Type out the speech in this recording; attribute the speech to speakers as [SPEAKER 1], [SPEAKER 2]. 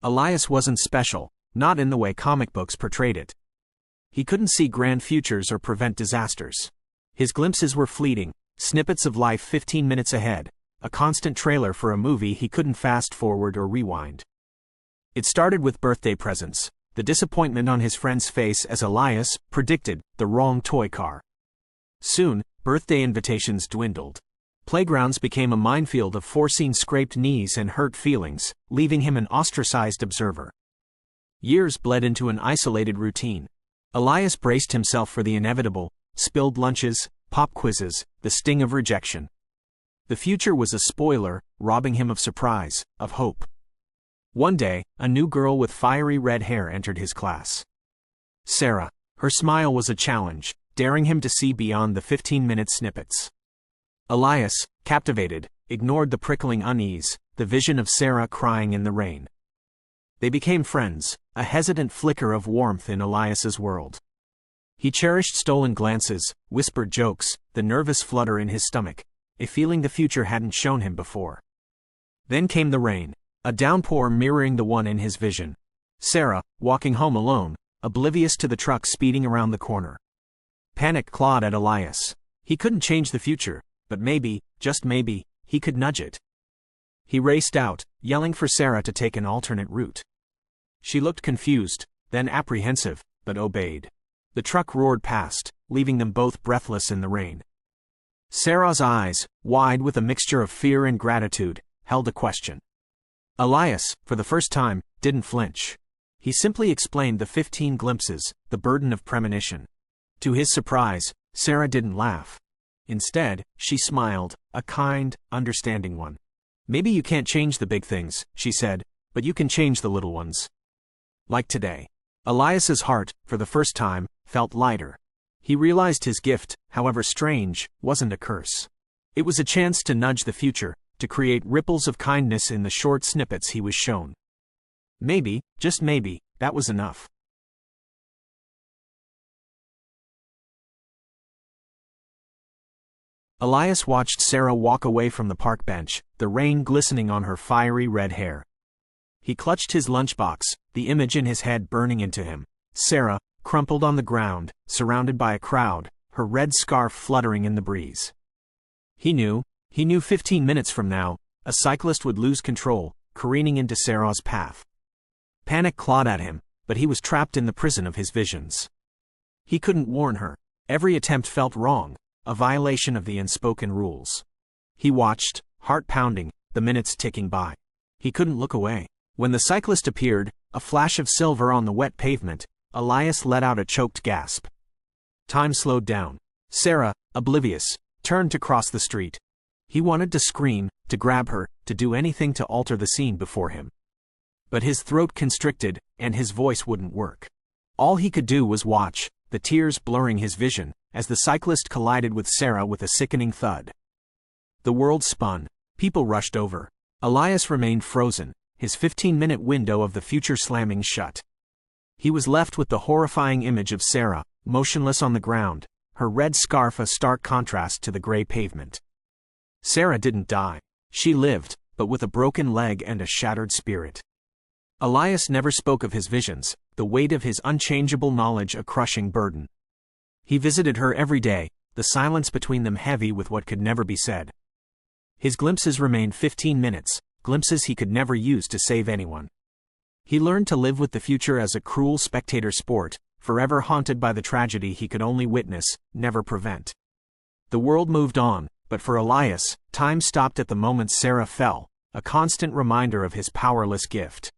[SPEAKER 1] Elias wasn't special, not in the way comic books portrayed it. He couldn't see grand futures or prevent disasters. His glimpses were fleeting, snippets of life 15 minutes ahead, a constant trailer for a movie he couldn't fast forward or rewind. It started with birthday presents, the disappointment on his friend's face as Elias predicted the wrong toy car. Soon, birthday invitations dwindled. Playgrounds became a minefield of foreseen scraped knees and hurt feelings, leaving him an ostracized observer. Years bled into an isolated routine. Elias braced himself for the inevitable: spilled lunches, pop quizzes, the sting of rejection. The future was a spoiler, robbing him of surprise, of hope. One day, a new girl with fiery red hair entered his class. Sarah. Her smile was a challenge, daring him to see beyond the 15-minute snippets. Elias, captivated, ignored the prickling unease, the vision of Sarah crying in the rain. They became friends, a hesitant flicker of warmth in Elias's world. He cherished stolen glances, whispered jokes, the nervous flutter in his stomach, a feeling the future hadn't shown him before. Then came the rain, a downpour mirroring the one in his vision. Sarah, walking home alone, oblivious to the truck speeding around the corner. Panic clawed at Elias. He couldn't change the future, but maybe, just maybe, he could nudge it. He raced out, yelling for Sarah to take an alternate route. She looked confused, then apprehensive, but obeyed. The truck roared past, leaving them both breathless in the rain. Sarah's eyes, wide with a mixture of fear and gratitude, held a question. Elias, for the first time, didn't flinch. He simply explained the 15 glimpses, the burden of premonition. To his surprise, Sarah didn't laugh. Instead, she smiled, a kind, understanding one. "Maybe you can't change the big things," she said, "but you can change the little ones." Like today. Elias's heart, for the first time, felt lighter. He realized his gift, however strange, wasn't a curse. It was a chance to nudge the future, to create ripples of kindness in the short snippets he was shown. Maybe, just maybe, that was enough. Elias watched Sarah walk away from the park bench, the rain glistening on her fiery red hair. He clutched his lunchbox, the image in his head burning into him. Sarah, crumpled on the ground, surrounded by a crowd, her red scarf fluttering in the breeze. He knew 15 minutes from now, a cyclist would lose control, careening into Sarah's path. Panic clawed at him, but he was trapped in the prison of his visions. He couldn't warn her. Every attempt felt wrong, a violation of the unspoken rules. He watched, heart pounding, the minutes ticking by. He couldn't look away. When the cyclist appeared, a flash of silver on the wet pavement, Elias let out a choked gasp. Time slowed down. Sarah, oblivious, turned to cross the street. He wanted to scream, to grab her, to do anything to alter the scene before him. But his throat constricted, and his voice wouldn't work. All he could do was watch, the tears blurring his vision, as the cyclist collided with Sarah with a sickening thud. The world spun. People rushed over. Elias remained frozen, his 15-minute window of the future slamming shut. He was left with the horrifying image of Sarah, motionless on the ground, her red scarf a stark contrast to the gray pavement. Sarah didn't die. She lived, but with a broken leg and a shattered spirit. Elias never spoke of his visions, the weight of his unchangeable knowledge a crushing burden. He visited her every day, the silence between them heavy with what could never be said. His glimpses remained 15 minutes, glimpses he could never use to save anyone. He learned to live with the future as a cruel spectator sport, forever haunted by the tragedy he could only witness, never prevent. The world moved on, but for Elias, time stopped at the moment Sarah fell, a constant reminder of his powerless gift.